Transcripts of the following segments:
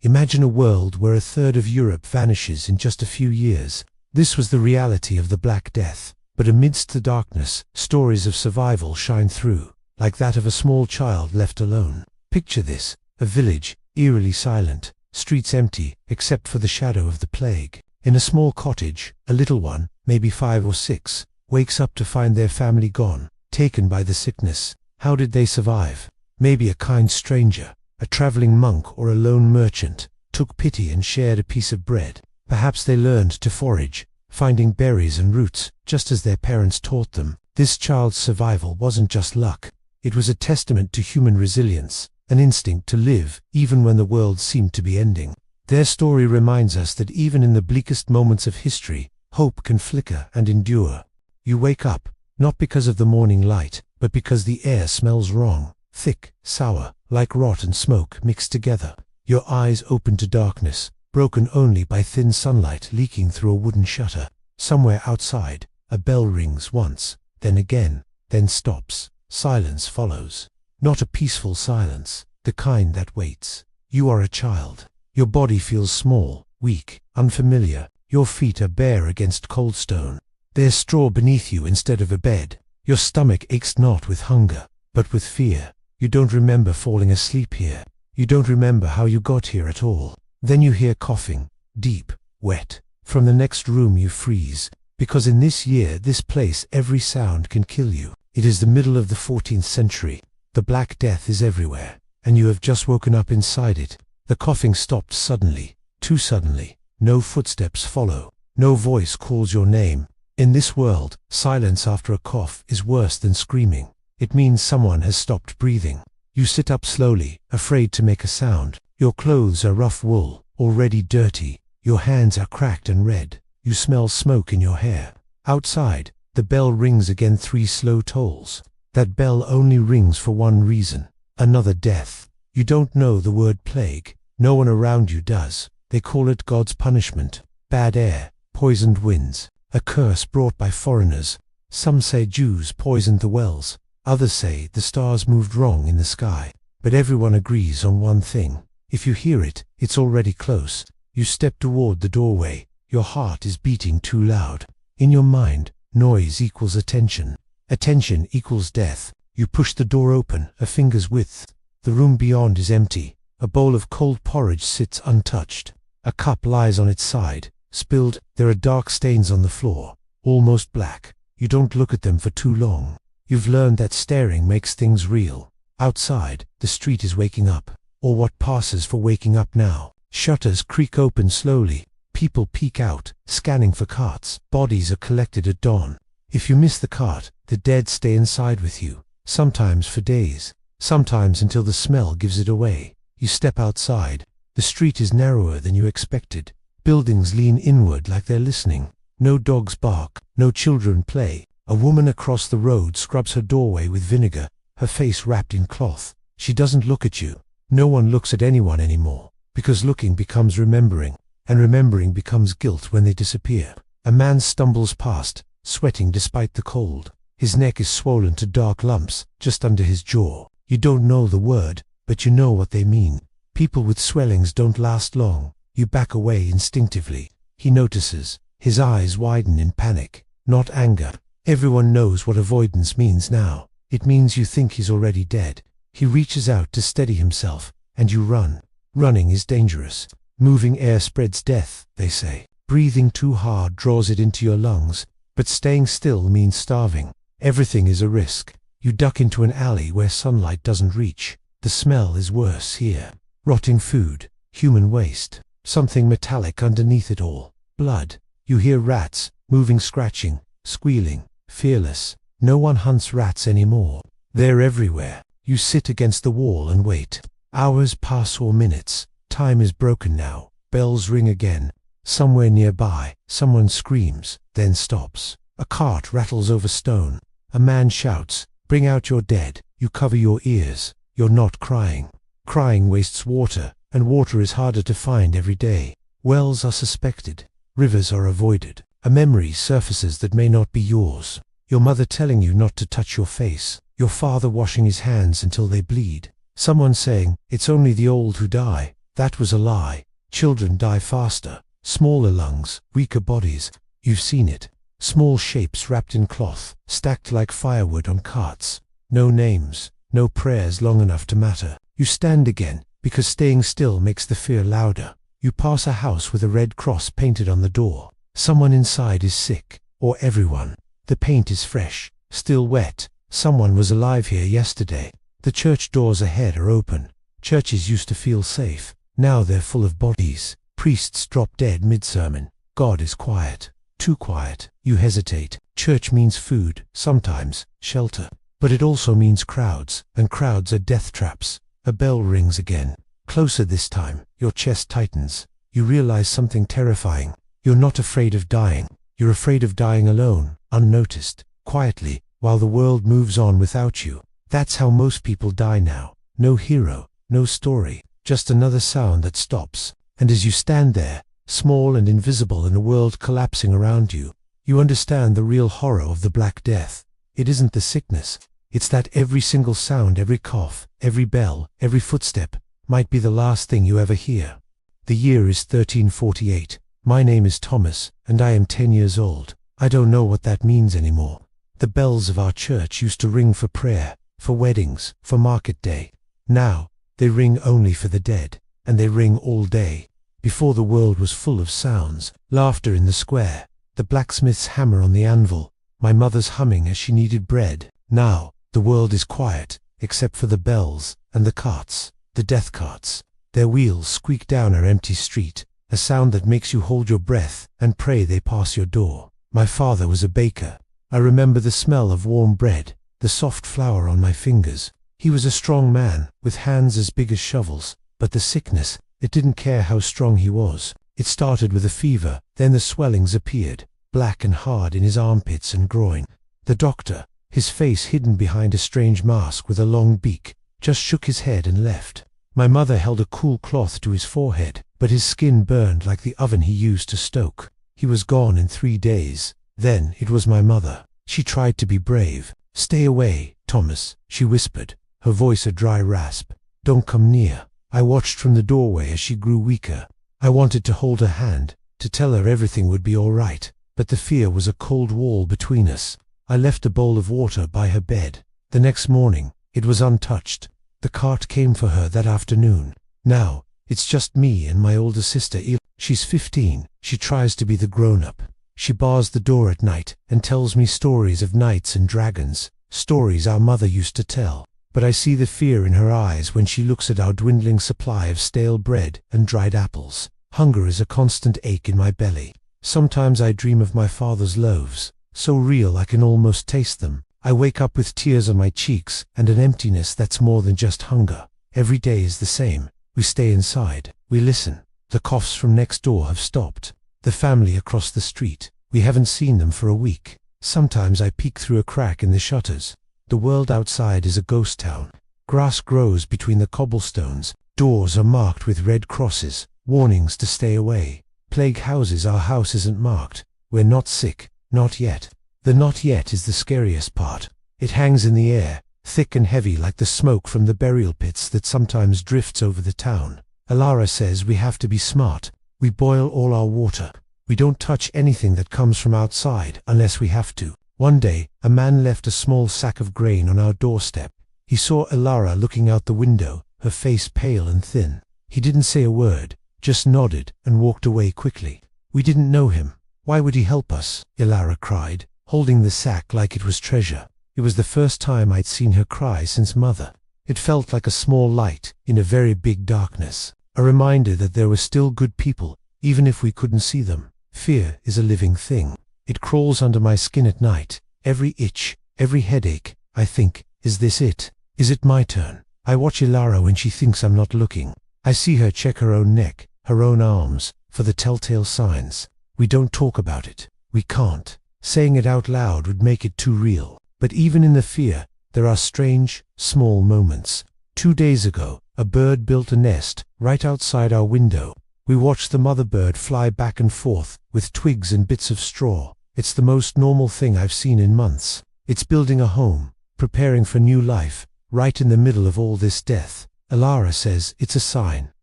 Imagine a world where a third of Europe vanishes in just a few years. This was the reality of the Black Death. But amidst the darkness, stories of survival shine through, like that of a small child left alone. Picture this, a village, eerily silent, streets empty, except for the shadow of the plague. In a small cottage, a little one, maybe 5 or 6, wakes up to find their family gone, taken by the sickness. How did they survive? Maybe a kind stranger, a traveling monk or a lone merchant, took pity and shared a piece of bread. Perhaps they learned to forage, finding berries and roots, just as their parents taught them. This child's survival wasn't just luck. It was a testament to human resilience, an instinct to live, even when the world seemed to be ending. Their story reminds us that even in the bleakest moments of history, hope can flicker and endure. You wake up, not because of the morning light, but because the air smells wrong, thick, sour, like rot and smoke mixed together. Your eyes open to darkness, broken only by thin sunlight leaking through a wooden shutter. Somewhere outside, a bell rings once, then again, then stops. Silence follows. Not a peaceful silence, the kind that waits. You are a child. Your body feels small, weak, unfamiliar. Your feet are bare against cold stone. There's straw beneath you instead of a bed. Your stomach aches not with hunger, but with fear. You don't remember falling asleep here. You don't remember how you got here at all. Then you hear coughing, deep, wet. From the next room you freeze, because in this year, this place, every sound can kill you. It is the middle of the 14th century. The Black Death is everywhere, and you have just woken up inside it. The coughing stopped suddenly, too suddenly. No footsteps follow. No voice calls your name. In this world, silence after a cough is worse than screaming. It means someone has stopped breathing. You sit up slowly, afraid to make a sound. Your clothes are rough wool, already dirty. Your hands are cracked and red. You smell smoke in your hair. Outside, the bell rings again, 3 slow tolls. That bell only rings for one reason: another death. You don't know the word plague. No one around you does. They call it God's punishment. Bad air, poisoned winds, a curse brought by foreigners. Some say Jews poisoned the wells. Others say the stars moved wrong in the sky. But everyone agrees on one thing. If you hear it, it's already close. You step toward the doorway. Your heart is beating too loud. In your mind, noise equals attention. Attention equals death. You push the door open, a finger's width. The room beyond is empty. A bowl of cold porridge sits untouched. A cup lies on its side, spilled. There are dark stains on the floor, almost black. You don't look at them for too long. You've learned that staring makes things real. Outside, the street is waking up, or what passes for waking up now. Shutters creak open slowly. People peek out, scanning for carts. Bodies are collected at dawn. If you miss the cart, the dead stay inside with you, sometimes for days, sometimes until the smell gives it away. You step outside. The street is narrower than you expected. Buildings lean inward like they're listening. No dogs bark, no children play. A woman across the road scrubs her doorway with vinegar, her face wrapped in cloth. She doesn't look at you. No one looks at anyone anymore, because looking becomes remembering, and remembering becomes guilt when they disappear. A man stumbles past, sweating despite the cold. His neck is swollen to dark lumps, just under his jaw. You don't know the word, but you know what they mean. People with swellings don't last long. You back away instinctively. He notices. His eyes widen in panic, not anger. Everyone knows what avoidance means now. It means you think he's already dead. He reaches out to steady himself, and you run. Running is dangerous. Moving air spreads death, they say. Breathing too hard draws it into your lungs, but staying still means starving. Everything is a risk. You duck into an alley where sunlight doesn't reach. The smell is worse here. Rotting food, human waste, something metallic underneath it all. Blood. You hear rats, moving, scratching, squealing. Fearless. No one hunts rats anymore. They're everywhere. You sit against the wall and wait. Hours pass or minutes. Time is broken now. Bells ring again. Somewhere nearby, someone screams, then stops. A cart rattles over stone. A man shouts, "Bring out your dead." You cover your ears. You're not crying. Crying wastes water, and water is harder to find every day. Wells are suspected. Rivers are avoided. A memory surfaces that may not be yours. Your mother telling you not to touch your face. Your father washing his hands until they bleed. Someone saying, "It's only the old who die." That was a lie. Children die faster. Smaller lungs, weaker bodies. You've seen it. Small shapes wrapped in cloth, stacked like firewood on carts. No names, no prayers long enough to matter. You stand again, because staying still makes the fear louder. You pass a house with a red cross painted on the door. Someone inside is sick, or everyone. The paint is fresh, still wet. Someone was alive here yesterday. The church doors ahead are open. Churches used to feel safe. Now they're full of bodies. Priests drop dead mid-sermon. God is quiet. Too quiet. You hesitate. Church means food, sometimes, shelter. But it also means crowds, and crowds are death traps. A bell rings again. Closer this time. Your chest tightens. You realize something terrifying. You're not afraid of dying. You're afraid of dying alone, unnoticed, quietly, while the world moves on without you. That's how most people die now. No hero, no story, just another sound that stops. And as you stand there, small and invisible in a world collapsing around you, you understand the real horror of the Black Death. It isn't the sickness. It's that every single sound, every cough, every bell, every footstep might be the last thing you ever hear. The year is 1348. My name is Thomas, and I am 10 years old. I don't know what that means anymore. The bells of our church used to ring for prayer, for weddings, for market day. Now, they ring only for the dead, and they ring all day. Before the world was full of sounds, laughter in the square, the blacksmith's hammer on the anvil, my mother's humming as she kneaded bread. Now, the world is quiet, except for the bells, and the carts, the death carts. Their wheels squeak down our empty street, a sound that makes you hold your breath and pray they pass your door. My father was a baker. I remember the smell of warm bread, the soft flour on my fingers. He was a strong man, with hands as big as shovels, but the sickness, it didn't care how strong he was. It started with a fever, then the swellings appeared, black and hard in his armpits and groin. The doctor, his face hidden behind a strange mask with a long beak, just shook his head and left. My mother held a cool cloth to his forehead, but his skin burned like the oven he used to stoke. He was gone in 3 days. Then it was my mother. She tried to be brave. "Stay away, Thomas," she whispered, her voice a dry rasp. "Don't come near." I watched from the doorway as she grew weaker. I wanted to hold her hand, to tell her everything would be all right, but the fear was a cold wall between us. I left a bowl of water by her bed. The next morning, it was untouched. The cart came for her that afternoon. Now, it's just me and my older sister. She's 15. She tries to be the grown-up. She bars the door at night and tells me stories of knights and dragons, stories our mother used to tell. But I see the fear in her eyes when she looks at our dwindling supply of stale bread and dried apples. Hunger is a constant ache in my belly. Sometimes I dream of my father's loaves, so real I can almost taste them. I wake up with tears on my cheeks and an emptiness that's more than just hunger. Every day is the same. We stay inside. We listen. The coughs from next door have stopped. The family across the street, we haven't seen them for a week. Sometimes I peek through a crack in the shutters. The world outside is a ghost town. Grass grows between the cobblestones. Doors are marked with red crosses, warnings to stay away. Plague houses. Our house isn't marked. We're not sick, not yet. The not yet is the scariest part. It hangs in the air, thick and heavy like the smoke from the burial pits that sometimes drifts over the town. Alara says we have to be smart. We boil all our water. We don't touch anything that comes from outside unless we have to. One day, a man left a small sack of grain on our doorstep. He saw Alara looking out the window, her face pale and thin. He didn't say a word, just nodded and walked away quickly. We didn't know him. Why would he help us? Alara cried, holding the sack like it was treasure. It was the first time I'd seen her cry since mother. It felt like a small light in a very big darkness. A reminder that there were still good people, even if we couldn't see them. Fear is a living thing. It crawls under my skin at night. Every itch, every headache. I think, is this it? Is it my turn? I watch Ilara when she thinks I'm not looking. I see her check her own neck, her own arms, for the telltale signs. We don't talk about it. We can't. Saying it out loud would make it too real. But even in the fear, there are strange, small moments. 2 days ago, a bird built a nest right outside our window. We watched the mother bird fly back and forth with twigs and bits of straw. It's the most normal thing I've seen in months. It's building a home, preparing for new life, right in the middle of all this death. Alara says it's a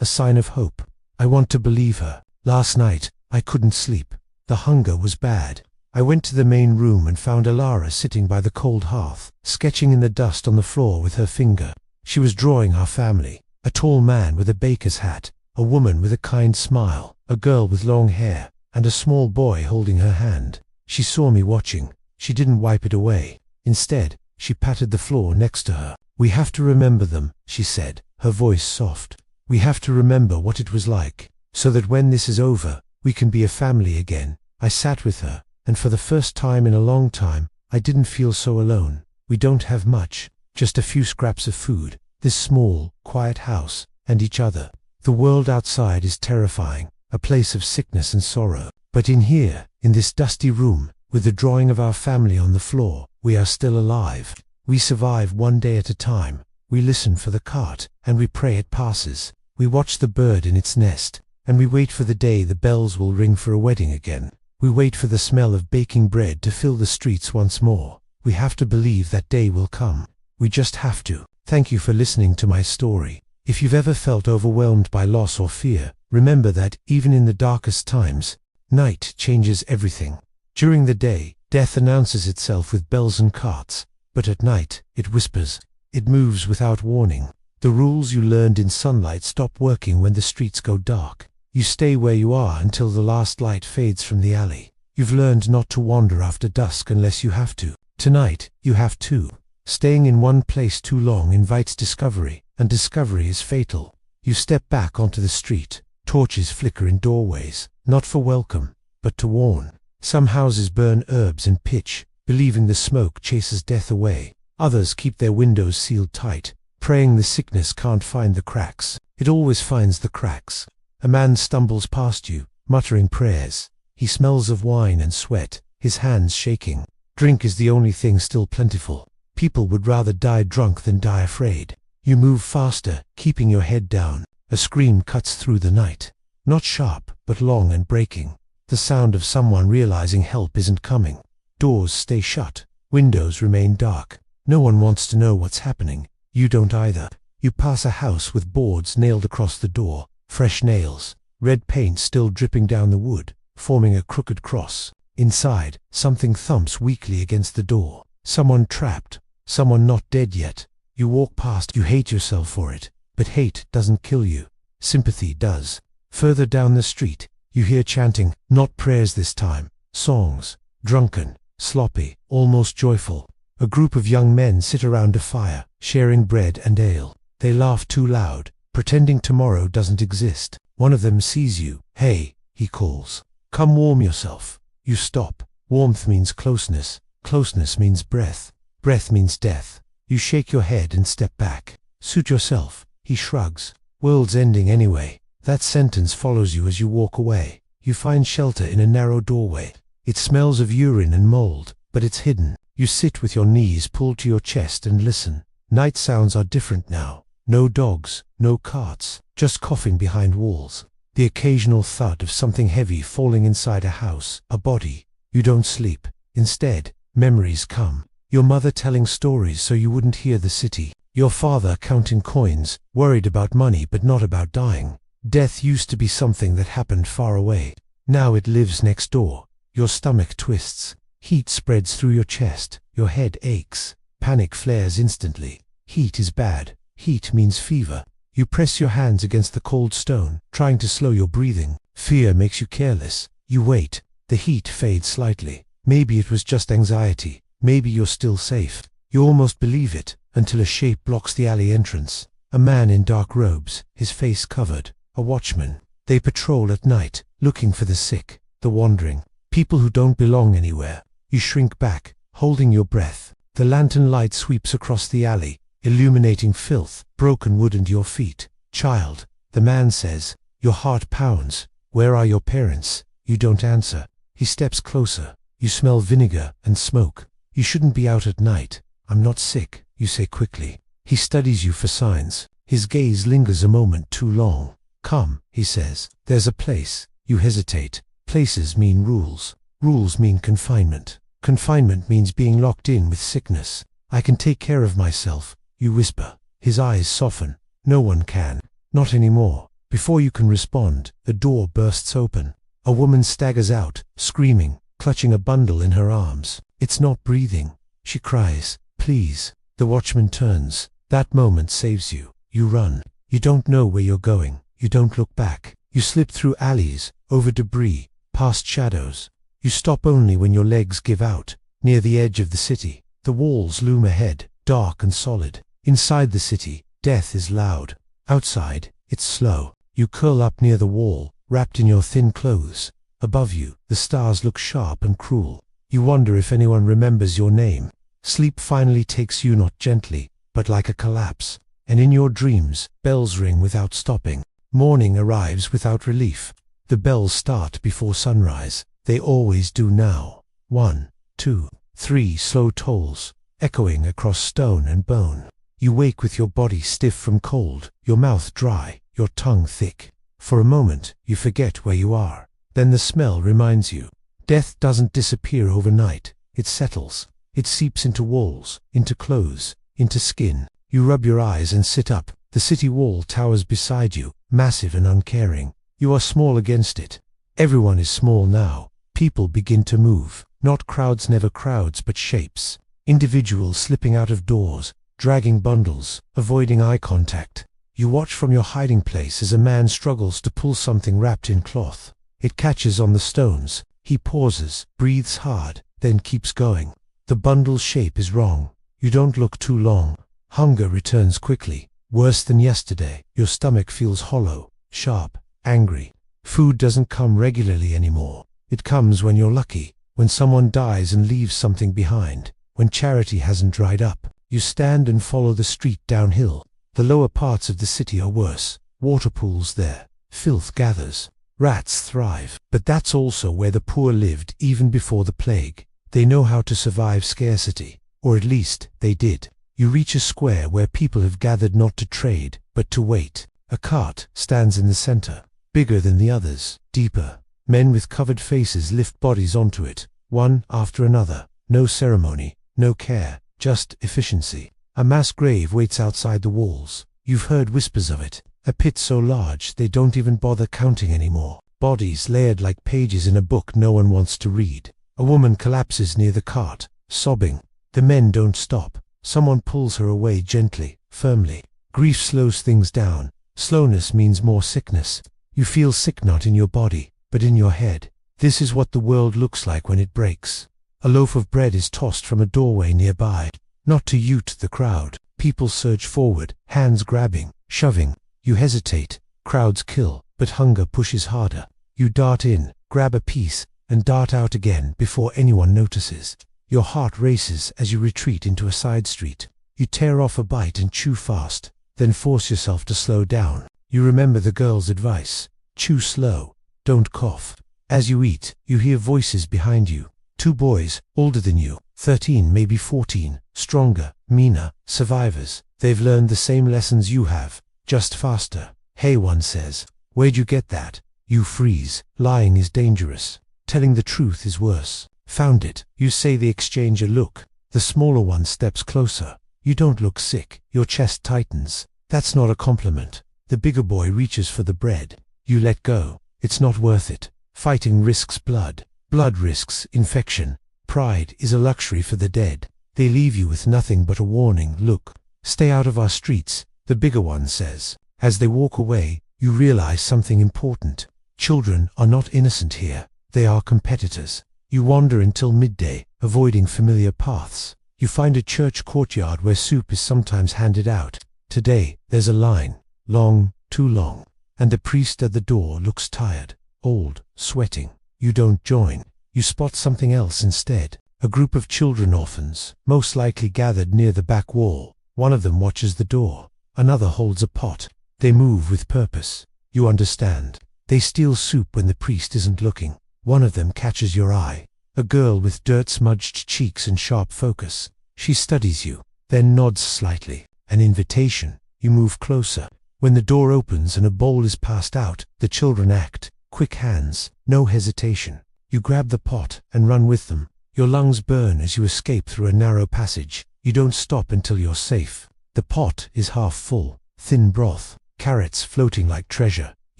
a sign of hope. I want to believe her. Last night, I couldn't sleep. The hunger was bad. I went to the main room and found Alara sitting by the cold hearth, sketching in the dust on the floor with her finger. She was drawing our family: a tall man with a baker's hat, a woman with a kind smile, a girl with long hair, and a small boy holding her hand. She saw me watching. She didn't wipe it away. Instead, she patted the floor next to her. "We have to remember them," she said, her voice soft. "We have to remember what it was like, so that when this is over, we can be a family again." I sat with her, and for the first time in a long time, I didn't feel so alone. We don't have much, just a few scraps of food, this small, quiet house, and each other. The world outside is terrifying, a place of sickness and sorrow. But in here, in this dusty room, with the drawing of our family on the floor, we are still alive. We survive one day at a time. We listen for the cart, and we pray it passes. We watch the bird in its nest, and we wait for the day the bells will ring for a wedding again. We wait for the smell of baking bread to fill the streets once more. We have to believe that day will come. We just have to. Thank you for listening to my story. If you've ever felt overwhelmed by loss or fear, remember that, even in the darkest times, night changes everything. During the day, death announces itself with bells and carts, but at night, it whispers. It moves without warning. The rules you learned in sunlight stop working when the streets go dark. You stay where you are until the last light fades from the alley. You've learned not to wander after dusk unless you have to. Tonight, you have to. Staying in one place too long invites discovery, and discovery is fatal. You step back onto the street. Torches flicker in doorways, not for welcome, but to warn. Some houses burn herbs and pitch, believing the smoke chases death away. Others keep their windows sealed tight, praying the sickness can't find the cracks. It always finds the cracks. A man stumbles past you, muttering prayers. He smells of wine and sweat, his hands shaking. Drink is the only thing still plentiful. People would rather die drunk than die afraid. You move faster, keeping your head down. A scream cuts through the night. Not sharp, but long and breaking. The sound of someone realizing help isn't coming. Doors stay shut. Windows remain dark. No one wants to know what's happening. You don't either. You pass a house with boards nailed across the door. Fresh nails, red paint still dripping down the wood, forming a crooked cross. Inside, something thumps weakly against the door. Someone trapped, someone not dead yet. You walk past. You hate yourself for it, but hate doesn't kill you. Sympathy does. Further down the street, you hear chanting, not prayers this time, songs, drunken, sloppy, almost joyful. A group of young men sit around a fire, sharing bread and ale. They laugh too loud, pretending tomorrow doesn't exist. One of them sees you. "Hey," he calls. "Come warm yourself." You stop. Warmth means closeness. Closeness means breath. Breath means death. You shake your head and step back. "Suit yourself," he shrugs. "World's ending anyway." That sentence follows you as you walk away. You find shelter in a narrow doorway. It smells of urine and mold, but it's hidden. You sit with your knees pulled to your chest and listen. Night sounds are different now. No dogs, no carts, just coughing behind walls. The occasional thud of something heavy falling inside a house, a body. You don't sleep. Instead, memories come. Your mother telling stories so you wouldn't hear the city. Your father counting coins, worried about money but not about dying. Death used to be something that happened far away. Now it lives next door. Your stomach twists. Heat spreads through your chest. Your head aches. Panic flares instantly. Heat is bad. Heat means fever. You press your hands against the cold stone, trying to slow your breathing. Fear makes you careless. You wait. The heat fades slightly. Maybe it was just anxiety. Maybe you're still safe. You almost believe it, until a shape blocks the alley entrance. A man in dark robes, his face covered. A watchman. They patrol at night, looking for the sick, the wandering, people who don't belong anywhere. You shrink back, holding your breath. The lantern light sweeps across the alley, illuminating filth, broken wood and your feet. "Child," the man says. Your heart pounds. "Where are your parents?" You don't answer. He steps closer. You smell vinegar and smoke. "You shouldn't be out at night." "I'm not sick," you say quickly. He studies you for signs. His gaze lingers a moment too long. "Come," he says. "There's a place." You hesitate. Places mean rules. Rules mean confinement. Confinement means being locked in with sickness. "I can take care of myself," you whisper. His eyes soften. "No one can. Not anymore." Before you can respond, a door bursts open. A woman staggers out, screaming, clutching a bundle in her arms. It's not breathing. She cries, "Please." The watchman turns. That moment saves you. You run. You don't know where you're going. You don't look back. You slip through alleys, over debris, past shadows. You stop only when your legs give out. Near the edge of the city, the walls loom ahead, dark and solid. Inside the city, death is loud. Outside, it's slow. You curl up near the wall, wrapped in your thin clothes. Above you, the stars look sharp and cruel. You wonder if anyone remembers your name. Sleep finally takes you not gently, but like a collapse. And in your dreams, bells ring without stopping. Morning arrives without relief. The bells start before sunrise. They always do now. 1, 2, 3 slow tolls, echoing across stone and bone. You wake with your body stiff from cold, your mouth dry, your tongue thick. For a moment, you forget where you are. Then the smell reminds you. Death doesn't disappear overnight. It settles. It seeps into walls, into clothes, into skin. You rub your eyes and sit up. The city wall towers beside you, massive and uncaring. You are small against it. Everyone is small now. People begin to move. Not crowds, never crowds, but shapes. Individuals slipping out of doors, dragging bundles, avoiding eye contact. You watch from your hiding place as a man struggles to pull something wrapped in cloth. It catches on the stones. He pauses, breathes hard, then keeps going. The bundle's shape is wrong. You don't look too long. Hunger returns quickly. Worse than yesterday. Your stomach feels hollow, sharp, angry. Food doesn't come regularly anymore. It comes when you're lucky, when someone dies and leaves something behind, when charity hasn't dried up. You stand and follow the street downhill. The lower parts of the city are worse. Water pools there. Filth gathers. Rats thrive. But that's also where the poor lived even before the plague. They know how to survive scarcity, or at least they did. You reach a square where people have gathered not to trade, but to wait. A cart stands in the center, bigger than the others, deeper. Men with covered faces lift bodies onto it, one after another. No ceremony, no care, just efficiency. A mass grave waits outside the walls. You've heard whispers of it. A pit so large they don't even bother counting anymore. Bodies layered like pages in a book no one wants to read. A woman collapses near the cart, sobbing. The men don't stop. Someone pulls her away gently, firmly. Grief slows things down. Slowness means more sickness. You feel sick not in your body, but in your head. This is what the world looks like when it breaks. A loaf of bread is tossed from a doorway nearby. Not to ute the crowd. People surge forward, hands grabbing, shoving. You hesitate. Crowds kill, but hunger pushes harder. You dart in, grab a piece, and dart out again before anyone notices. Your heart races as you retreat into a side street. You tear off a bite and chew fast, then force yourself to slow down. You remember the girl's advice. Chew slow. Don't cough. As you eat, you hear voices behind you. 2 boys, older than you, 13, maybe 14, stronger, meaner, survivors. They've learned the same lessons you have, just faster. "Hey," one says. "Where'd you get that?" You freeze. Lying is dangerous. Telling the truth is worse. "Found it." You say. They exchange a look. The smaller one steps closer. You don't look sick. Your chest tightens. That's not a compliment. The bigger boy reaches for the bread. You let go. It's not worth it. Fighting risks blood. Blood risks infection. Pride is a luxury for the dead. They leave you with nothing but a warning look. "Stay out of our streets," the bigger one says. As they walk away, you realize something important. Children are not innocent here. They are competitors. You wander until midday, avoiding familiar paths. You find a church courtyard where soup is sometimes handed out. Today, there's a line. Long, too long. And the priest at the door looks tired, old, sweating. You don't join. You spot something else instead. A group of children orphans, most likely gathered near the back wall. One of them watches the door. Another holds a pot. They move with purpose. You understand. They steal soup when the priest isn't looking. One of them catches your eye. A girl with dirt-smudged cheeks and sharp focus. She studies you, then nods slightly. An invitation. You move closer. When the door opens and a bowl is passed out, the children act. Quick hands, no hesitation. You grab the pot and run with them. Your lungs burn as you escape through a narrow passage. You don't stop until you're safe. The pot is half full. Thin broth. Carrots floating like treasure.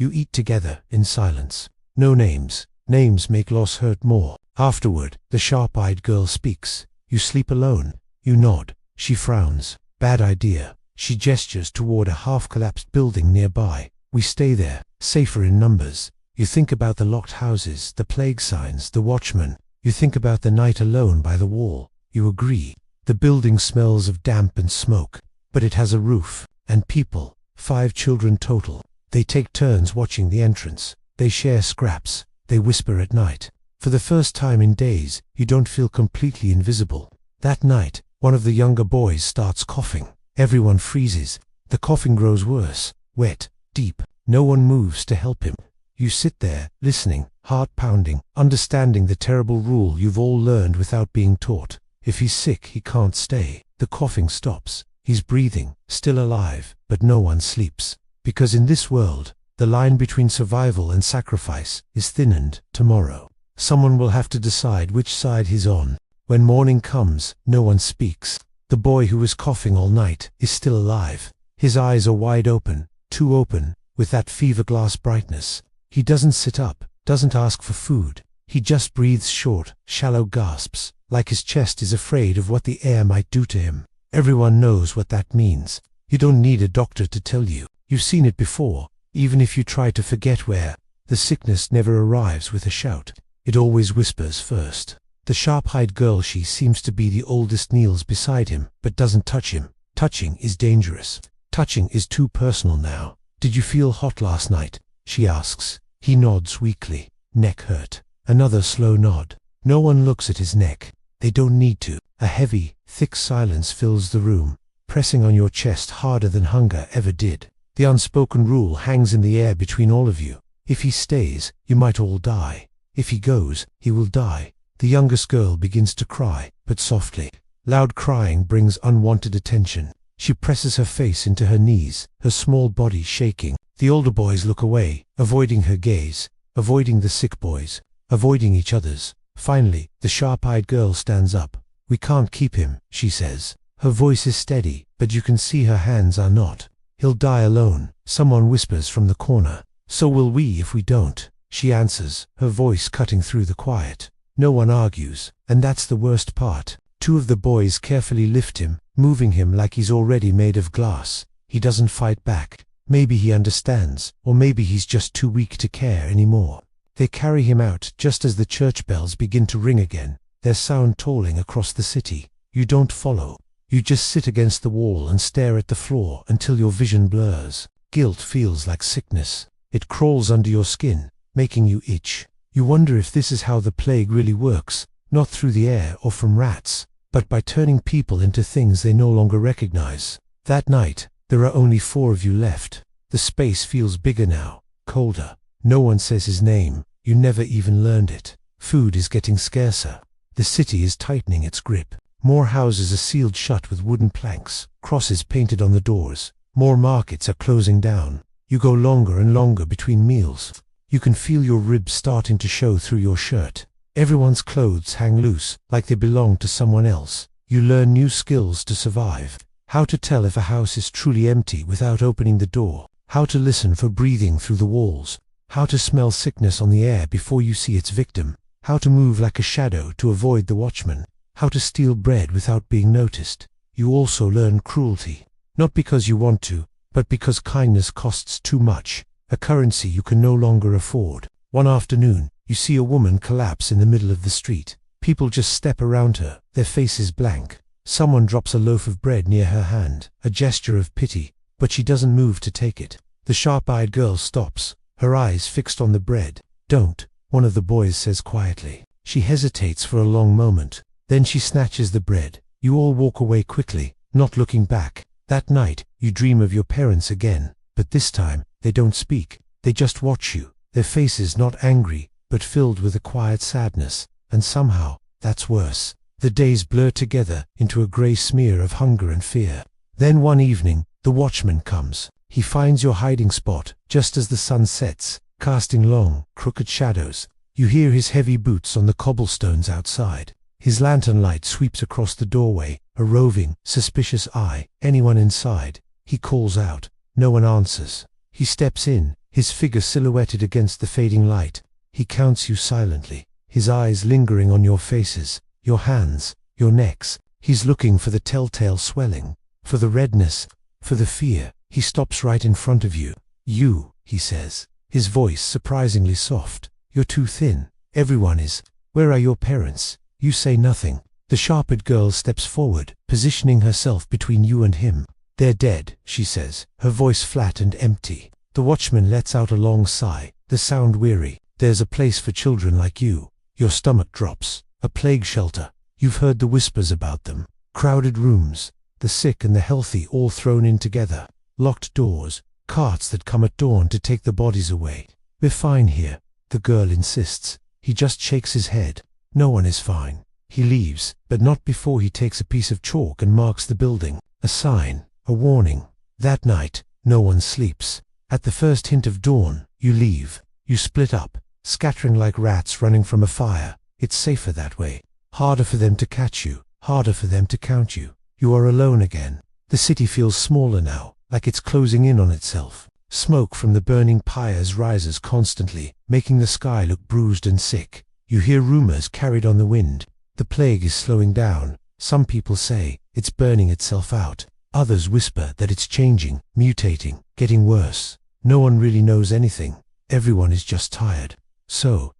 You eat together, in silence. No names. Names make loss hurt more. Afterward, the sharp-eyed girl speaks. You sleep alone. You nod. She frowns. Bad idea. She gestures toward a half-collapsed building nearby. We stay there, safer in numbers. You think about the locked houses, the plague signs, the watchmen. You think about the night alone by the wall. You agree. The building smells of damp and smoke, but it has a roof, and people, 5 children total. They take turns watching the entrance. They share scraps. They whisper at night. For the first time in days, you don't feel completely invisible. That night, one of the younger boys starts coughing. Everyone freezes. The coughing grows worse, wet, deep. No one moves to help him. You sit there, listening, heart pounding, understanding the terrible rule you've all learned without being taught. If he's sick, he can't stay. The coughing stops. He's breathing, still alive, but no one sleeps. Because in this world, the line between survival and sacrifice is thinning. Tomorrow, someone will have to decide which side he's on. When morning comes, no one speaks. The boy who was coughing all night is still alive. His eyes are wide open, too open, with that fever-glass brightness. He doesn't sit up, doesn't ask for food. He just breathes short, shallow gasps, like his chest is afraid of what the air might do to him. Everyone knows what that means. You don't need a doctor to tell you. You've seen it before. Even if you try to forget where, the sickness never arrives with a shout. It always whispers first. The sharp-eyed girl, she seems to be the oldest, kneels beside him, but doesn't touch him. Touching is dangerous. Touching is too personal now. Did you feel hot last night? She asks. He nods weakly. Neck hurt. Another slow nod. No one looks at his neck. They don't need to. A heavy, thick silence fills the room, pressing on your chest harder than hunger ever did. The unspoken rule hangs in the air between all of you. If he stays, you might all die. If he goes, he will die. The youngest girl begins to cry, but softly. Loud crying brings unwanted attention. She presses her face into her knees, her small body shaking. The older boys look away, avoiding her gaze, avoiding the sick boys, avoiding each other's. Finally, the sharp-eyed girl stands up. We can't keep him, she says. Her voice is steady, but you can see her hands are not. He'll die alone, someone whispers from the corner. So will we if we don't, she answers, her voice cutting through the quiet. No one argues, and that's the worst part. 2 of the boys carefully lift him, moving him like he's already made of glass. He doesn't fight back. Maybe he understands, or maybe he's just too weak to care anymore. They carry him out just as the church bells begin to ring again, their sound tolling across the city. You don't follow. You just sit against the wall and stare at the floor until your vision blurs. Guilt feels like sickness. It crawls under your skin, making you itch. You wonder if this is how the plague really works, not through the air or from rats, but by turning people into things they no longer recognize. That night, there are only 4 of you left. The space feels bigger now, colder. No one says his name. You never even learned it. Food is getting scarcer. The city is tightening its grip. More houses are sealed shut with wooden planks, crosses painted on the doors. More markets are closing down. You go longer and longer between meals. You can feel your ribs starting to show through your shirt. Everyone's clothes hang loose, like they belong to someone else. You learn new skills to survive. How to tell if a house is truly empty without opening the door. How to listen for breathing through the walls. How to smell sickness on the air before you see its victim. How to move like a shadow to avoid the watchman. How to steal bread without being noticed. You also learn cruelty. Not because you want to, but because kindness costs too much, a currency you can no longer afford. One afternoon, you see a woman collapse in the middle of the street. People just step around her, their faces blank. Someone drops a loaf of bread near her hand, a gesture of pity, but she doesn't move to take it. The sharp-eyed girl stops, her eyes fixed on the bread. Don't, one of the boys says quietly. She hesitates for a long moment. Then she snatches the bread. You all walk away quickly, not looking back. That night, you dream of your parents again, but this time, they don't speak. They just watch you, their faces not angry, but filled with a quiet sadness. And somehow, that's worse. The days blur together into a grey smear of hunger and fear. Then one evening, the watchman comes. He finds your hiding spot, just as the sun sets, casting long, crooked shadows. You hear his heavy boots on the cobblestones outside. His lantern light sweeps across the doorway, a roving, suspicious eye. Anyone inside? He calls out. No one answers. He steps in, his figure silhouetted against the fading light. He counts you silently, his eyes lingering on your faces, your hands, your necks. He's looking for the telltale swelling, for the redness, for the fear. He stops right in front of you. "You," he says, his voice surprisingly soft. "You're too thin. Everyone is. Where are your parents?" You say nothing. The sharp-haired girl steps forward, positioning herself between you and him. "They're dead," she says, her voice flat and empty. The watchman lets out a long sigh, the sound weary. "There's a place for children like you." Your stomach drops. A plague shelter. You've heard the whispers about them. Crowded rooms, the sick and the healthy all thrown in together. Locked doors, carts that come at dawn to take the bodies away. "We're fine here," the girl insists. He just shakes his head. No one is fine. He leaves, but not before he takes a piece of chalk and marks the building. A sign, a warning. That night, no one sleeps. At the first hint of dawn, you leave. You split up, scattering like rats running from a fire. It's safer that way. Harder for them to catch you, harder for them to count you. You are alone again. The city feels smaller now, like it's closing in on itself. Smoke from the burning pyres rises constantly, making the sky look bruised and sick. You hear rumors carried on the wind. The plague is slowing down. Some people say it's burning itself out. Others whisper that it's changing, mutating, getting worse. No one really knows anything. Everyone is just tired. So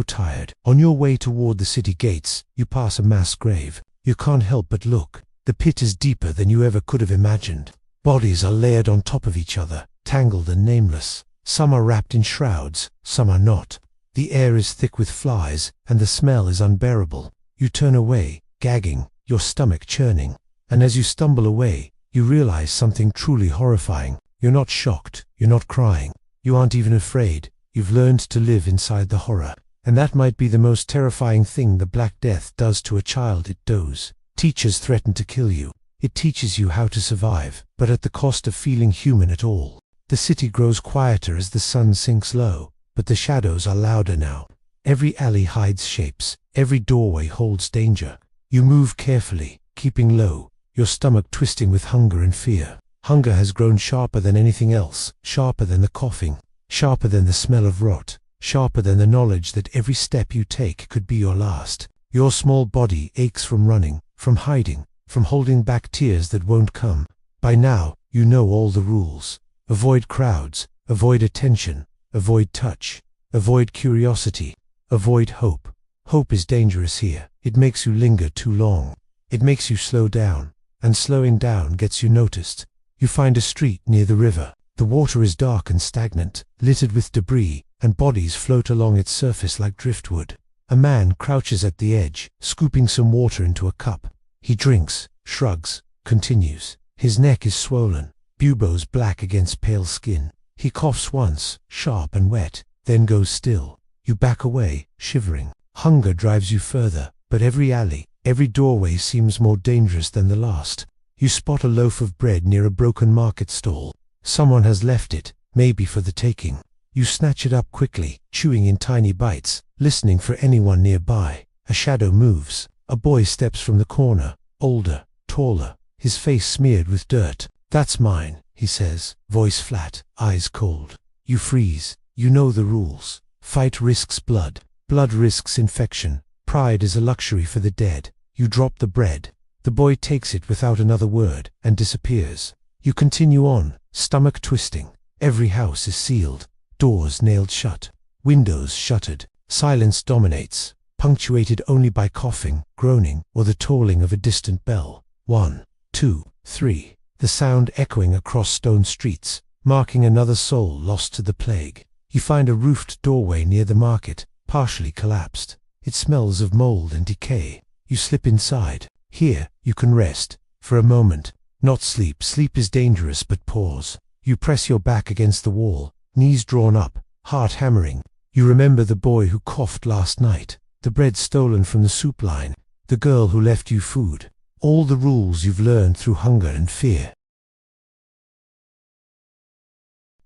tired. On your way toward the city gates, you pass a mass grave. You can't help but look. The pit is deeper than you ever could have imagined. Bodies are layered on top of each other, tangled and nameless. Some are wrapped in shrouds, some are not. The air is thick with flies, and the smell is unbearable. You turn away, gagging, your stomach churning. And as you stumble away, you realize something truly horrifying. You're not shocked, you're not crying. You aren't even afraid. You've learned to live inside the horror. And that might be the most terrifying thing the Black Death does to a child. It does. Teachers threaten to kill you. It teaches you how to survive, but at the cost of feeling human at all. The city grows quieter as the sun sinks low, but the shadows are louder now. Every alley hides shapes, every doorway holds danger. You move carefully, keeping low, your stomach twisting with hunger and fear. Hunger has grown sharper than anything else, sharper than the coughing, sharper than the smell of rot, sharper than the knowledge that every step you take could be your last. Your small body aches from running, from hiding, from holding back tears that won't come. By now, you know all the rules. Avoid crowds, avoid attention, avoid touch, avoid curiosity, avoid hope. Hope is dangerous here. It makes you linger too long. It makes you slow down, and slowing down gets you noticed. You find a street near the river. The water is dark and stagnant, littered with debris, and bodies float along its surface like driftwood. A man crouches at the edge, scooping some water into a cup. He drinks, shrugs, continues. His neck is swollen, buboes black against pale skin. He coughs once, sharp and wet, then goes still. You back away, shivering. Hunger drives you further, but every alley, every doorway seems more dangerous than the last. You spot a loaf of bread near a broken market stall. Someone has left it, maybe for the taking. You snatch it up quickly, chewing in tiny bites, listening for anyone nearby. A shadow moves. A boy steps from the corner, older, taller, his face smeared with dirt. "That's mine," he says, voice flat, eyes cold. You freeze. You know the rules. Fight risks blood. Blood risks infection. Pride is a luxury for the dead. You drop the bread. The boy takes it without another word, and disappears. You continue on, stomach twisting. Every house is sealed. Doors nailed shut. Windows shuttered. Silence dominates, punctuated only by coughing, groaning, or the tolling of a distant bell. 1, 2, 3. The sound echoing across stone streets, marking another soul lost to the plague. You find a roofed doorway near the market, partially collapsed. It smells of mold and decay. You slip inside. Here, you can rest. For a moment. Not sleep. Sleep is dangerous, but pause. You press your back against the wall, knees drawn up, heart hammering. You remember the boy who coughed last night, the bread stolen from the soup line, the girl who left you food. All the rules you've learned through hunger and fear.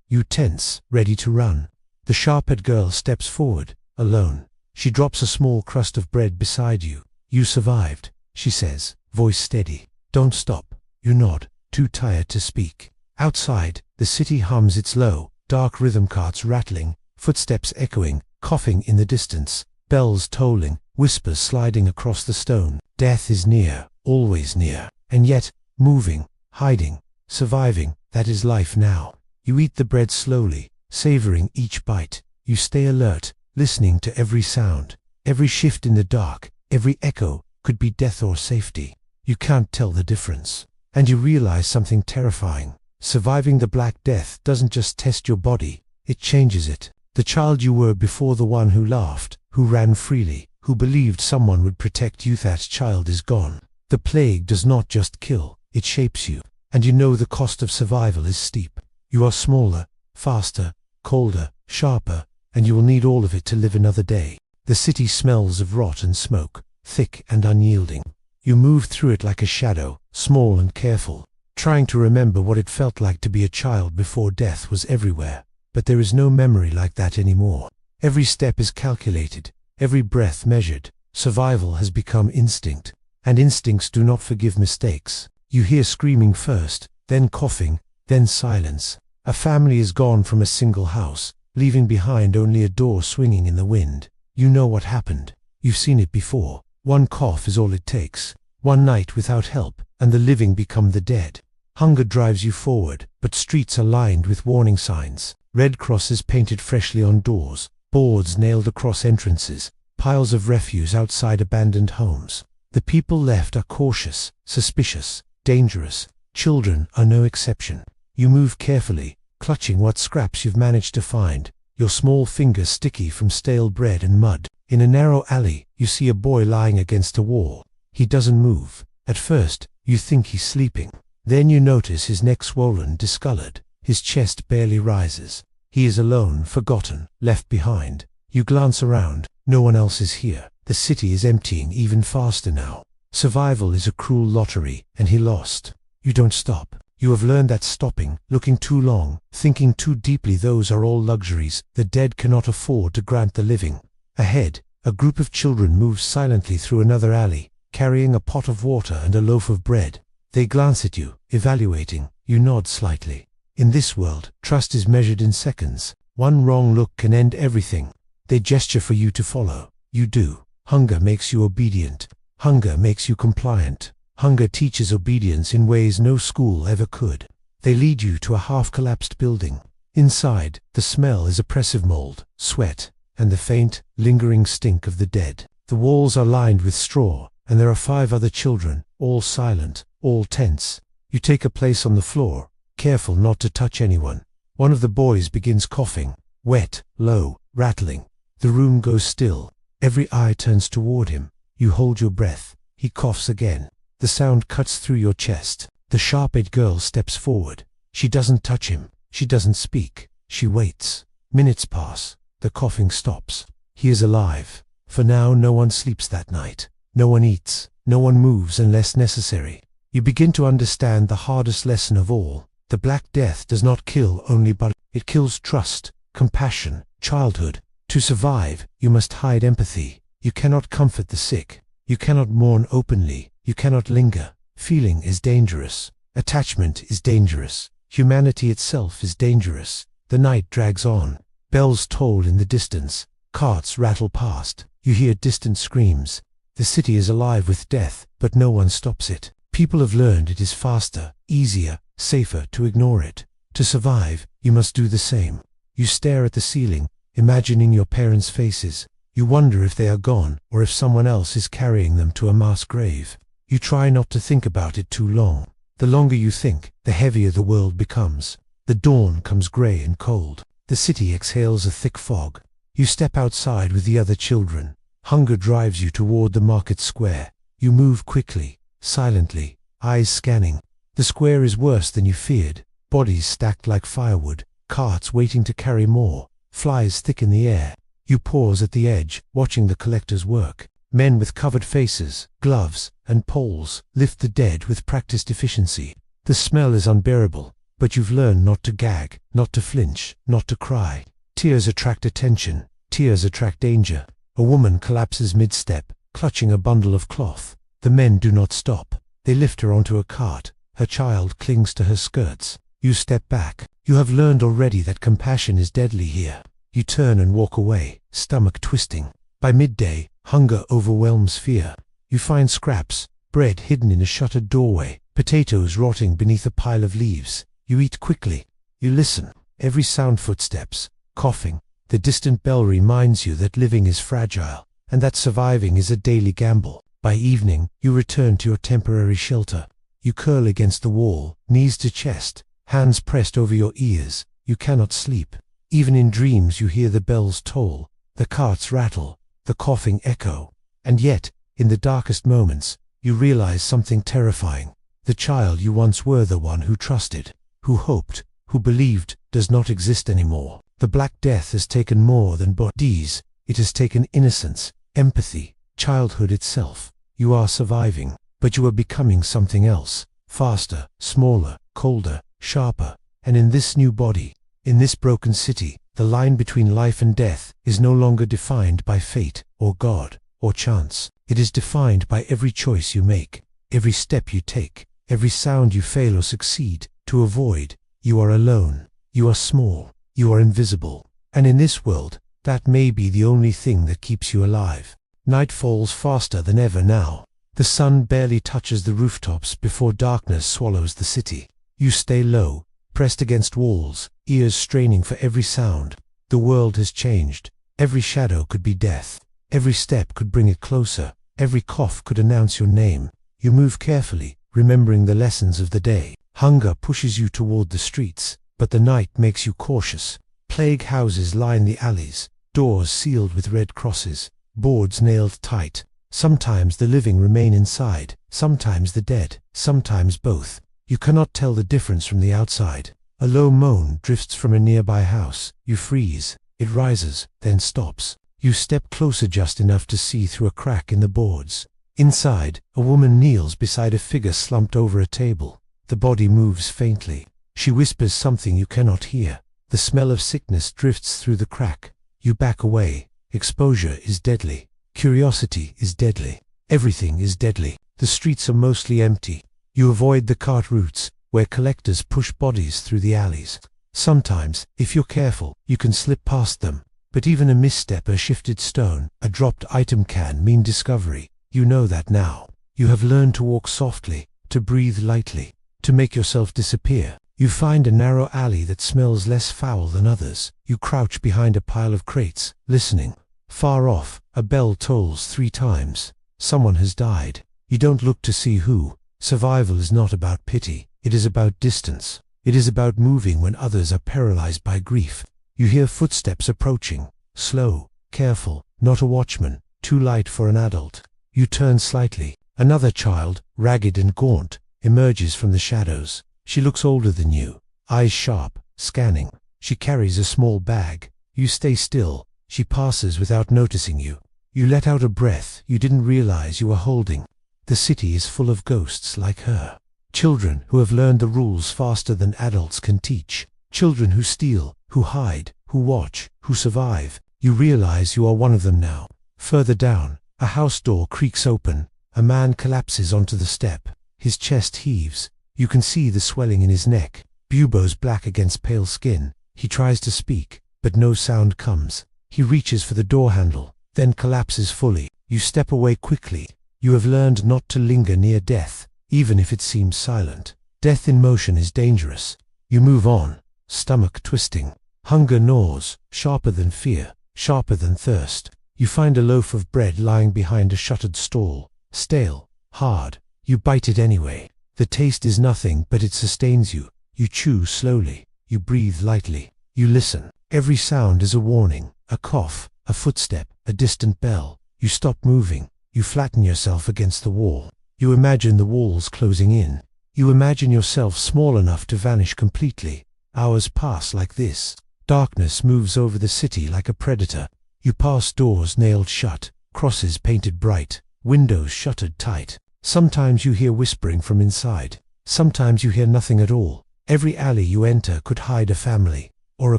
You tense, ready to run. The sharp-haired girl steps forward, alone. She drops a small crust of bread beside you. "You survived," she says, voice steady. "Don't stop." You nod, too tired to speak. Outside, the city hums its low, dark rhythm carts rattling, footsteps echoing, coughing in the distance, bells tolling, whispers sliding across the stone. Death is near, always near, and yet, moving, hiding, surviving, that is life now. You eat the bread slowly, savoring each bite. You stay alert, listening to every sound. Every shift in the dark, every echo, could be death or safety. You can't tell the difference. And you realize something terrifying. Surviving the Black Death doesn't just test your body, it changes it. The child you were before, the one who laughed, who ran freely, who believed someone would protect you, that child is gone. The plague does not just kill, it shapes you. And you know the cost of survival is steep. You are smaller, faster, colder, sharper, and you will need all of it to live another day. The city smells of rot and smoke, thick and unyielding. You move through it like a shadow, small and careful, trying to remember what it felt like to be a child before death was everywhere. But there is no memory like that anymore. Every step is calculated, every breath measured. Survival has become instinct, and instincts do not forgive mistakes. You hear screaming first, then coughing, then silence. A family is gone from a single house, leaving behind only a door swinging in the wind. You know what happened. You've seen it before. One cough is all it takes. One night without help, and the living become the dead. Hunger drives you forward, but streets are lined with warning signs. Red crosses painted freshly on doors, boards nailed across entrances, piles of refuse outside abandoned homes. The people left are cautious, suspicious, dangerous. Children are no exception. You move carefully, clutching what scraps you've managed to find, your small fingers sticky from stale bread and mud. In a narrow alley, you see a boy lying against a wall. He doesn't move. At first, you think he's sleeping. Then you notice his neck swollen, discolored. His chest barely rises. He is alone, forgotten, left behind. You glance around. No one else is here. The city is emptying even faster now. Survival is a cruel lottery, and he lost. You don't stop. You have learned that stopping, looking too long, thinking too deeply, those are all luxuries the dead cannot afford to grant the living. Ahead, a group of children moves silently through another alley, carrying a pot of water and a loaf of bread. They glance at you, evaluating. You nod slightly. In this world, trust is measured in seconds. One wrong look can end everything. They gesture for you to follow. You do. Hunger makes you obedient. Hunger makes you compliant. Hunger teaches obedience in ways no school ever could. They lead you to a half-collapsed building. Inside, the smell is oppressive: mold, sweat, and the faint, lingering stink of the dead. The walls are lined with straw, and there are 5 other children, all silent, all tense. You take a place on the floor, careful not to touch anyone. One of the boys begins coughing, wet, low, rattling. The room goes still. Every eye turns toward him. You hold your breath. He coughs again. The sound cuts through your chest. The sharp-eyed girl steps forward. She doesn't touch him. She doesn't speak. She waits. Minutes pass. The coughing stops. He is alive. For now, no one sleeps that night. No one eats. No one moves unless necessary. You begin to understand the hardest lesson of all. The Black Death does not kill only, but it kills trust, compassion, childhood. To survive, you must hide empathy. You cannot comfort the sick. You cannot mourn openly. You cannot linger. Feeling is dangerous. Attachment is dangerous. Humanity itself is dangerous. The night drags on. Bells toll in the distance. Carts rattle past. You hear distant screams. The city is alive with death, but no one stops it. People have learned it is faster, easier, safer to ignore it. To survive, you must do the same. You stare at the ceiling, imagining your parents' faces. You wonder if they are gone, or if someone else is carrying them to a mass grave. You try not to think about it too long. The longer you think, the heavier the world becomes. The dawn comes grey and cold. The city exhales a thick fog. You step outside with the other children. Hunger drives you toward the market square. You move quickly, silently, eyes scanning. The square is worse than you feared. Bodies stacked like firewood, carts waiting to carry more, flies thick in the air. You pause at the edge, watching the collectors work. Men with covered faces, gloves, and poles lift the dead with practiced efficiency. The smell is unbearable, but you've learned not to gag, not to flinch, not to cry. Tears attract attention. Tears attract danger. A woman collapses mid-step, clutching a bundle of cloth. The men do not stop. They lift her onto a cart. Her child clings to her skirts. You step back. You have learned already that compassion is deadly here. You turn and walk away, stomach twisting. By midday, hunger overwhelms fear. You find scraps, bread hidden in a shuttered doorway, potatoes rotting beneath a pile of leaves. You eat quickly. You listen. Every sound, footsteps, coughing. The distant bell reminds you that living is fragile, and that surviving is a daily gamble. By evening, you return to your temporary shelter. You curl against the wall, knees to chest, hands pressed over your ears. You cannot sleep. Even in dreams you hear the bells toll, the carts rattle, the coughing echo. And yet, in the darkest moments, you realize something terrifying. The child you once were, the one who trusted, who hoped, who believed, does not exist anymore. The Black Death has taken more than bodies. It has taken innocence, empathy, childhood itself. You are surviving, but you are becoming something else. Faster, smaller, colder, sharper. And in this new body, in this broken city, the line between life and death is no longer defined by fate, or God, or chance. It is defined by every choice you make, every step you take, every sound you fail or succeed to avoid. You are alone. You are small. You are invisible. And in this world, that may be the only thing that keeps you alive. Night falls faster than ever now. The sun barely touches the rooftops before darkness swallows the city. You stay low, pressed against walls, ears straining for every sound. The world has changed. Every shadow could be death. Every step could bring it closer. Every cough could announce your name. You move carefully, remembering the lessons of the day. Hunger pushes you toward the streets, but the night makes you cautious. Plague houses line the alleys, doors sealed with red crosses, boards nailed tight. Sometimes the living remain inside, sometimes the dead, sometimes both. You cannot tell the difference from the outside. A low moan drifts from a nearby house. You freeze. It rises, then stops. You step closer just enough to see through a crack in the boards. Inside, a woman kneels beside a figure slumped over a table. The body moves faintly. She whispers something you cannot hear. The smell of sickness drifts through the crack. You back away. Exposure is deadly. Curiosity is deadly. Everything is deadly. The streets are mostly empty. You avoid the cart routes, where collectors push bodies through the alleys. Sometimes, if you're careful, you can slip past them. But even a misstep, a shifted stone, a dropped item can mean discovery. You know that now. You have learned to walk softly, to breathe lightly, to make yourself disappear. You find a narrow alley that smells less foul than others. You crouch behind a pile of crates, listening. Far off, a bell tolls 3 times. Someone has died. You don't look to see who. Survival is not about pity. It is about distance. It is about moving when others are paralyzed by grief. You hear footsteps approaching. Slow, careful, not a watchman, too light for an adult. You turn slightly. Another child, ragged and gaunt, emerges from the shadows. She looks older than you, eyes sharp, scanning. She carries a small bag. You stay still. She passes without noticing you. You let out a breath you didn't realize you were holding. The city is full of ghosts like her. Children who have learned the rules faster than adults can teach. Children who steal, who hide, who watch, who survive. You realize you are one of them now. Further down, a house door creaks open. A man collapses onto the step. His chest heaves. You can see the swelling in his neck, buboes black against pale skin. He tries to speak, but no sound comes. He reaches for the door handle, then collapses fully. You step away quickly. You have learned not to linger near death, even if it seems silent. Death in motion is dangerous. You move on, stomach twisting. Hunger gnaws, sharper than fear, sharper than thirst. You find a loaf of bread lying behind a shuttered stall, stale, hard. You bite it anyway. The taste is nothing, but it sustains you. You chew slowly. You breathe lightly. You listen. Every sound is a warning, a cough, a footstep, a distant bell. You stop moving. You flatten yourself against the wall. You imagine the walls closing in. You imagine yourself small enough to vanish completely. Hours pass like this. Darkness moves over the city like a predator. You pass doors nailed shut, crosses painted bright, windows shuttered tight. Sometimes you hear whispering from inside. Sometimes you hear nothing at all. Every alley you enter could hide a family, or a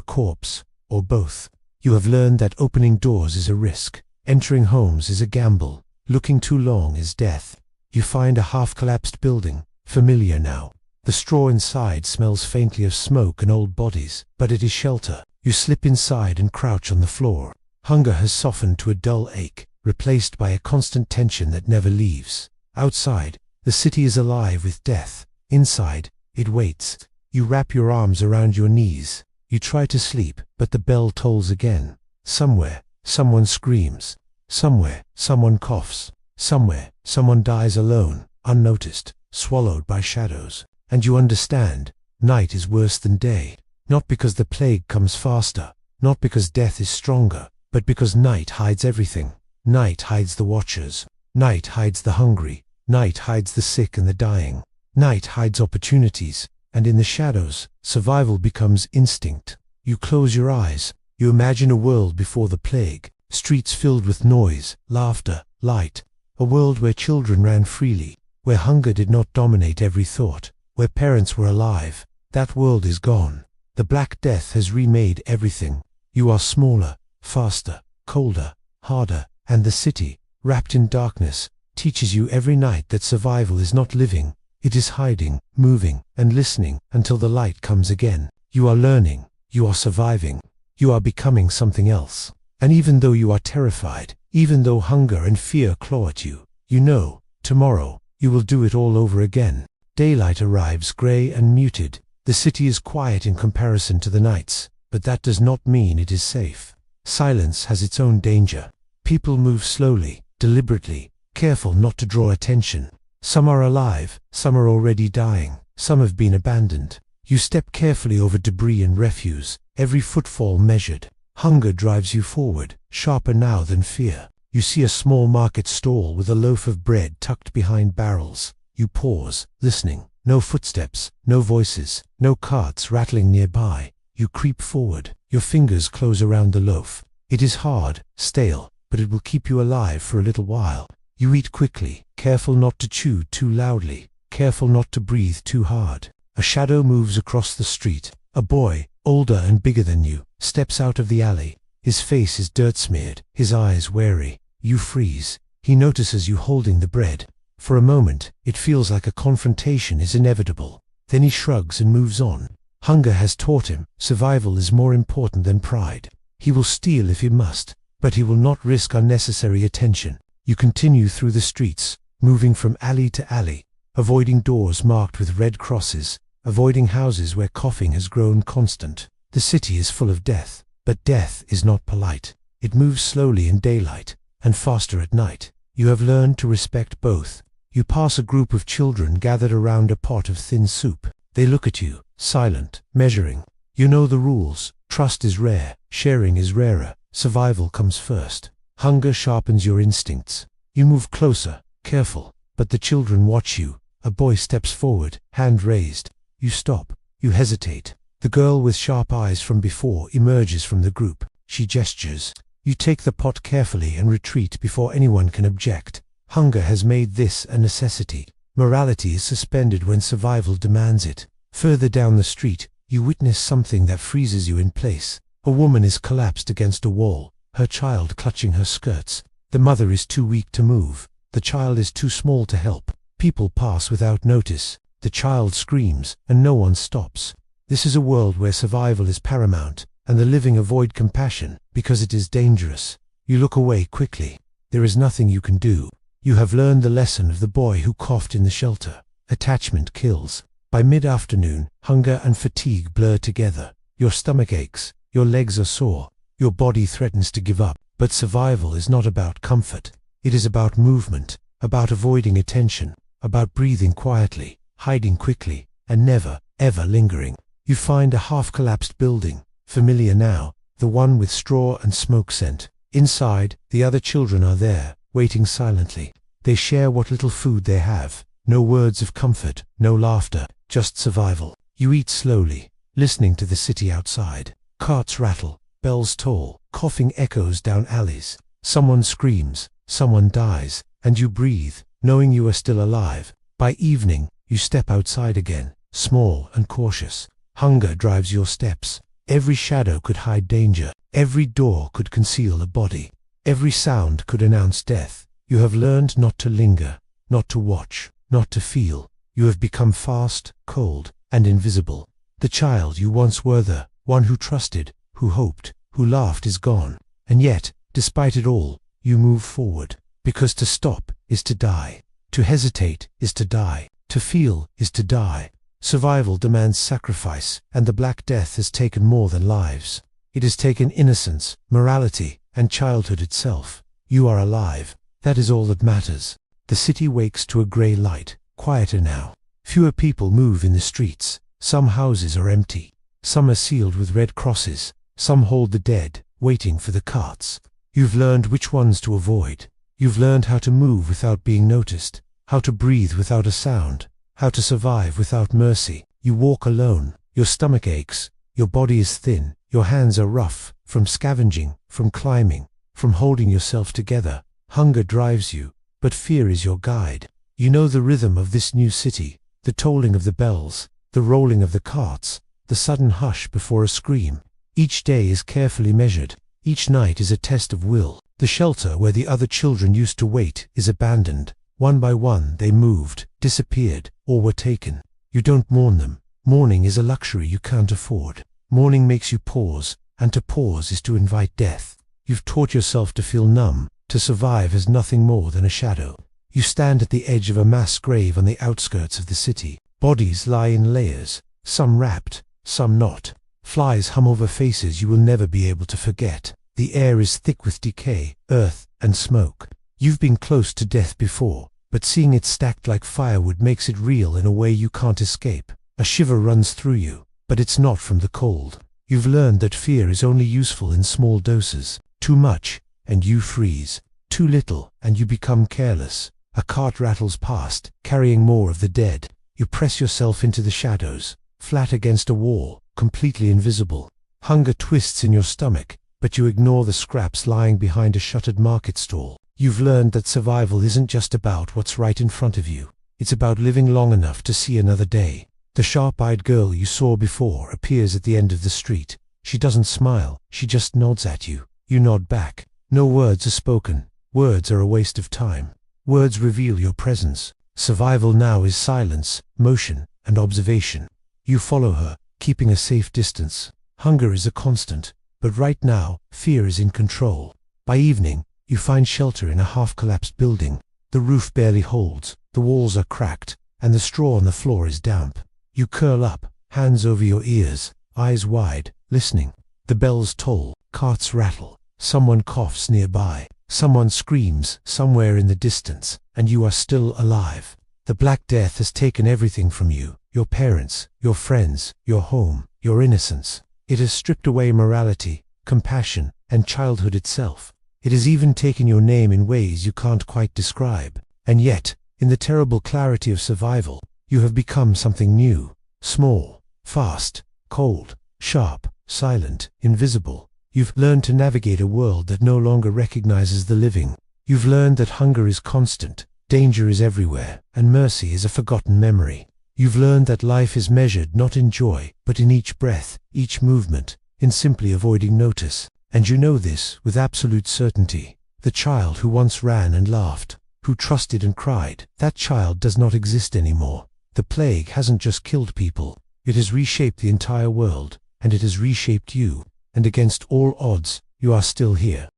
corpse, or both. You have learned that opening doors is a risk. Entering homes is a gamble. Looking too long is death. You find a half-collapsed building, familiar now. The straw inside smells faintly of smoke and old bodies, but it is shelter. You slip inside and crouch on the floor. Hunger has softened to a dull ache, replaced by a constant tension that never leaves. Outside, the city is alive with death. Inside, it waits. You wrap your arms around your knees. You try to sleep, but the bell tolls again. Somewhere, someone screams. Somewhere, someone coughs. Somewhere, someone dies alone, unnoticed, swallowed by shadows. And you understand, night is worse than day. Not because the plague comes faster, not because death is stronger, but because night hides everything. Night hides the watchers. Night hides the hungry. Night hides the sick and the dying. Night hides opportunities, and in the shadows, survival becomes instinct. You close your eyes. You imagine a world before the plague, streets filled with noise, laughter, light. A world where children ran freely, where hunger did not dominate every thought, where parents were alive. That world is gone. The Black Death has remade everything. You are smaller, faster, colder, harder, and the city, wrapped in darkness, teaches you every night that survival is not living. It is hiding, moving, and listening until the light comes again. You are learning. You are surviving. You are becoming something else. And even though you are terrified, even though hunger and fear claw at you, you know, tomorrow, you will do it all over again. Daylight arrives gray and muted. The city is quiet in comparison to the nights, but that does not mean it is safe. Silence has its own danger. People move slowly, deliberately, careful not to draw attention. Some are alive, some are already dying, some have been abandoned. You step carefully over debris and refuse, every footfall measured. Hunger drives you forward, sharper now than fear. You see a small market stall with a loaf of bread tucked behind barrels. You pause, listening. No footsteps, no voices, no carts rattling nearby. You creep forward. Your fingers close around the loaf. It is hard, stale, but it will keep you alive for a little while. You eat quickly, careful not to chew too loudly, careful not to breathe too hard. A shadow moves across the street. A boy, older and bigger than you, steps out of the alley. His face is dirt-smeared, his eyes wary. You freeze. He notices you holding the bread. For a moment, it feels like a confrontation is inevitable. Then he shrugs and moves on. Hunger has taught him survival is more important than pride. He will steal if he must, but he will not risk unnecessary attention. You continue through the streets, moving from alley to alley, avoiding doors marked with red crosses, avoiding houses where coughing has grown constant. The city is full of death, but death is not polite. It moves slowly in daylight, and faster at night. You have learned to respect both. You pass a group of children gathered around a pot of thin soup. They look at you, silent, measuring. You know the rules. Trust is rare, sharing is rarer, survival comes first. Hunger sharpens your instincts. You move closer, careful, but the children watch you. A boy steps forward, hand raised. You stop. You hesitate. The girl with sharp eyes from before emerges from the group. She gestures. You take the pot carefully and retreat before anyone can object. Hunger has made this a necessity. Morality is suspended when survival demands it. Further down the street, you witness something that freezes you in place. A woman is collapsed against a wall, her child clutching her skirts. The mother is too weak to move. The child is too small to help. People pass without notice. The child screams, and no one stops. This is a world where survival is paramount, and the living avoid compassion because it is dangerous. You look away quickly. There is nothing you can do. You have learned the lesson of the boy who coughed in the shelter. Attachment kills. By mid-afternoon, hunger and fatigue blur together. Your stomach aches, your legs are sore, your body threatens to give up. But survival is not about comfort. It is about movement, about avoiding attention, about breathing quietly, hiding quickly, and never, ever lingering. You find a half-collapsed building, familiar now, the one with straw and smoke scent. Inside, the other children are there, waiting silently. They share what little food they have. No words of comfort, no laughter, just survival. You eat slowly, listening to the city outside. Carts rattle, bells toll, coughing echoes down alleys. Someone screams, someone dies, and you breathe, knowing you are still alive. By evening, you step outside again, small and cautious. Hunger drives your steps. Every shadow could hide danger. Every door could conceal a body. Every sound could announce death. You have learned not to linger, not to watch, not to feel. You have become fast, cold, and invisible. The child you once were, the one who trusted, who hoped, who laughed, is gone. And yet, despite it all, you move forward. Because to stop is to die. To hesitate is to die. To feel is to die. Survival demands sacrifice, and the Black Death has taken more than lives. It has taken innocence, morality, and childhood itself. You are alive. That is all that matters. The city wakes to a grey light, quieter now. Fewer people move in the streets. Some houses are empty. Some are sealed with red crosses. Some hold the dead, waiting for the carts. You've learned which ones to avoid. You've learned how to move without being noticed, how to breathe without a sound, how to survive without mercy. You walk alone. Your stomach aches. Your body is thin. Your hands are rough, from scavenging, from climbing, from holding yourself together. Hunger drives you, but fear is your guide. You know the rhythm of this new city, the tolling of the bells, the rolling of the carts, the sudden hush before a scream. Each day is carefully measured. Each night is a test of will. The shelter where the other children used to wait is abandoned. One by one they moved, disappeared, or were taken. You don't mourn them. Mourning is a luxury you can't afford. Mourning makes you pause, and to pause is to invite death. You've taught yourself to feel numb, to survive as nothing more than a shadow. You stand at the edge of a mass grave on the outskirts of the city. Bodies lie in layers, some wrapped, some not. Flies hum over faces you will never be able to forget. The air is thick with decay, earth, and smoke. You've been close to death before, but seeing it stacked like firewood makes it real in a way you can't escape. A shiver runs through you, but it's not from the cold. You've learned that fear is only useful in small doses. Too much, and you freeze. Too little, and you become careless. A cart rattles past, carrying more of the dead. You press yourself into the shadows, flat against a wall, completely invisible. Hunger twists in your stomach, but you ignore the scraps lying behind a shuttered market stall. You've learned that survival isn't just about what's right in front of you. It's about living long enough to see another day. The sharp-eyed girl you saw before appears at the end of the street. She doesn't smile, she just nods at you. You nod back. No words are spoken. Words are a waste of time. Words reveal your presence. Survival now is silence, motion, and observation. You follow her, keeping a safe distance. Hunger is a constant, but right now, fear is in control. By evening, you find shelter in a half-collapsed building. The roof barely holds, the walls are cracked, and the straw on the floor is damp. You curl up, hands over your ears, eyes wide, listening. The bells toll, carts rattle, someone coughs nearby, someone screams somewhere in the distance, and you are still alive. The Black Death has taken everything from you, your parents, your friends, your home, your innocence. It has stripped away morality, compassion, and childhood itself. It has even taken your name in ways you can't quite describe. And yet, in the terrible clarity of survival, you have become something new. Small, fast, cold, sharp, silent, invisible. You've learned to navigate a world that no longer recognizes the living. You've learned that hunger is constant, danger is everywhere, and mercy is a forgotten memory. You've learned that life is measured not in joy, but in each breath, each movement, in simply avoiding notice. And you know this with absolute certainty. The child who once ran and laughed, who trusted and cried, that child does not exist anymore. The plague hasn't just killed people, it has reshaped the entire world, and it has reshaped you. And against all odds, you are still here.